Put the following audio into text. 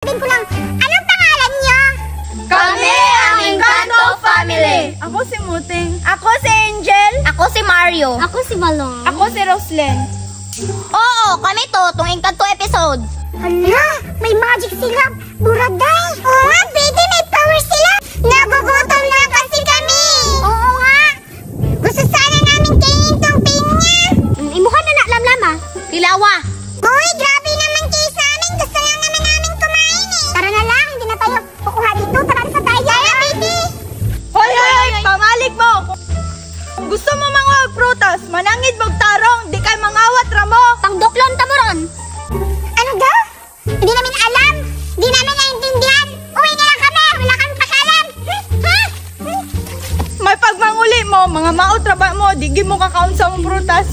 Sabihin ko lang, anong pangalan niyo? Kami ang Encanto Family! Ako si Muting. Ako si Angel. Ako si Mario. Ako si Balong. Ako si Roslen. Oo, kami to, itong Encanto episode. Hala, may magic sila. Buraday. Oo nga, baby, may power sila. Nagugutom na kasi kami. Oo nga. Gusto sana namin kainin tong pinya. Imuha na lamlama. Tilawa. Uy, grabe naman kayo sa amin. Gusto lang naman namin kumain eh. Tara na lang, hindi na tayo kukuha dito. Tara sa tayo. Tara, baby. Hoy, pamalig mo. Kung gusto mo mga prutas, manangid magtarong, di kay mangawat ramo. Pangdoklon ta mo ron. Ano daw? Hindi namin alam. Hindi namin naintindihan. Uwi na lang kami. Wala kami pakalam. May pagmanguli mo, mga maotraba mo, di mo kakaon sa mong prutas.